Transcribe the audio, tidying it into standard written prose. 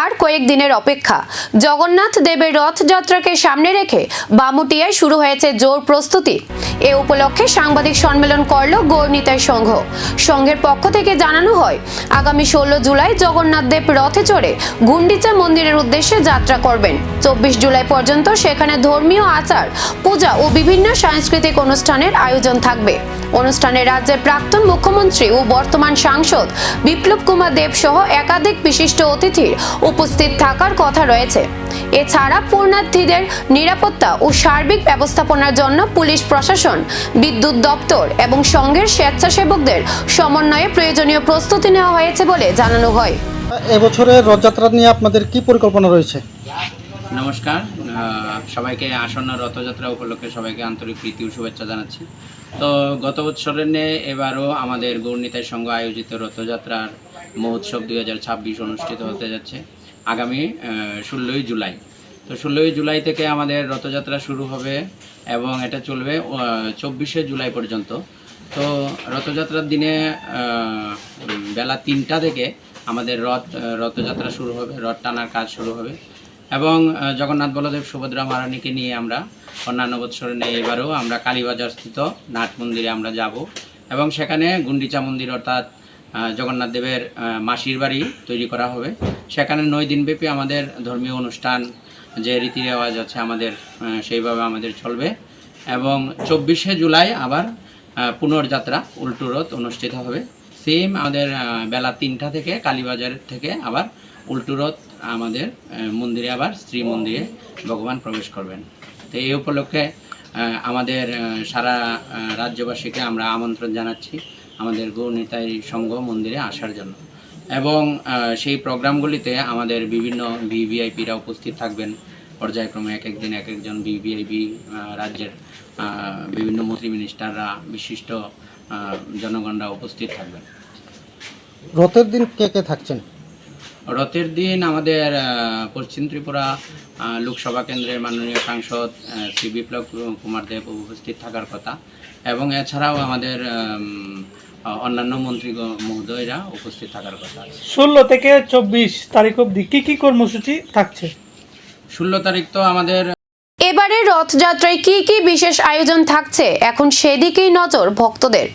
আর কয়েকদিনের অপেক্ষা। জগন্নাথ দেবের রথযাত্রাকে সামনে রেখে বামুটিয়ায় শুরু হয়েছে জোর প্রস্তুতি। এ উপলক্ষে সাংবাদিক সম্মেলন করল গৌরনিতাই সংঘ। সংঘের পক্ষ থেকে জানানো হয়, আগামী 16 জুলাই জগন্নাথ দেব রথে চড়ে গুন্ডিচা মন্দিরের উদ্দেশ্যে যাত্রা করবেন। 24 জুলাই পর্যন্ত সেখানে ধর্মীয় আচার, পূজা ও বিভিন্ন সাংস্কৃতিক অনুষ্ঠানের আয়োজন থাকবে। অনুষ্ঠানে রাজ্যের প্রাক্তন মুখ্যমন্ত্রী ও বর্তমান সাংসদ বিপ্লব কুমার দেব সহ একাধিক বিশিষ্ট অতিথির উপস্থিত থাকার কথা রয়েছে। এছাড়া পুণ্যার্থীদের নিরাপত্তা ও সার্বিক ব্যবস্থাপনার জন্য পুলিশ প্রশাসন, বিদ্যুৎ দপ্তর এবং সংঘের স্বেচ্ছাসেবকদের সমন্বয়ে প্রয়োজনীয় প্রস্তুতি নেওয়া হয়েছে বলে জানানো হয়। এবছরের রথযাত্রা নিয়ে আপনাদের কি পরিকল্পনা রয়েছে? নমস্কার, সবাইকে আসন্ন রথযাত্রা উপলক্ষে সবাইকে আন্তরিক প্রীতি ও শুভেচ্ছা জানাচ্ছি। তো গত বছরের নিয়ে এবারও আমাদের গৌরনিতাই সংঘ আয়োজিত রথযাত্রার মহোৎসব 2026 অনুষ্ঠিত হতে যাচ্ছে আগামী 16ই জুলাই। তো 16ই জুলাই থেকে আমাদের রথযাত্রা শুরু হবে এবং এটা চলবে 24শে জুলাই পর্যন্ত। তো রথযাত্রার দিনে বেলা 3টা থেকে আমাদের রথযাত্রা শুরু হবে, রথ টানার কাজ শুরু হবে এবং জগন্নাথ বলদেব সুভদ্রা মহারানীকে নিয়ে আমরা অন্যান্য বৎসরে নিয়ে এবারেও আমরা কালীবাজার স্থিত নাট মন্দিরে আমরা যাব এবং সেখানে গুন্ডিচা মন্দির অর্থাৎ জগন্নাথ দেবের মাসির বাড়ি তৈরি করা হবে। সেখানে 9 দিনব্যাপী আমাদের ধর্মীয় অনুষ্ঠান, যে রীতি রেওয়াজ আছে আমাদের সেইভাবে আমাদের চলবে এবং 24শে জুলাই আবার পুনর্যাত্রা উল্টো রথ অনুষ্ঠিত হবে। সেম আমাদের বেলা 3টা থেকে কালীবাজার থেকে আবার উল্টো রথ আমাদের মন্দিরে আবার শ্রী মন্দিরে ভগবান প্রবেশ করবেন। তো এই উপলক্ষে আমাদের সারা রাজ্যবাসীকে আমরা আমন্ত্রণ জানাচ্ছি আমাদের গৌরনিতাই সংঘ মন্দিরে আসার জন্য এবং সেই প্রোগ্রামগুলিতে আমাদের বিভিন্ন ভিভিআইপিরা উপস্থিত থাকবেন। পর্যায়ক্রমে এক একদিন এক একজন ভিভিআইপি রাজ্যের বিভিন্ন মন্ত্রী মিনিস্টাররা, বিশিষ্ট জনগণরা উপস্থিত থাকবেন। রথের দিন কে কে থাকছেন? রথের দিন আমাদের পশ্চিম ত্রিপুরা লোকসভা কেন্দ্রের মাননীয় সাংসদ শ্রী বিপ্লব কুমার দেব উপস্থিত থাকার কথা এবং এছাড়াও আমাদের অন্যান্য মন্ত্রী মহোদয়রা উপস্থিত থাকার কথা। 16 থেকে 24 তারিখ অবধি কি কর্মসূচি থাকছে? 16 তারিখ তো আমাদের এবারে রথযাত্রায় কি বিশেষ আয়োজন থাকছে, এখন সেদিকেই নজর ভক্তদের।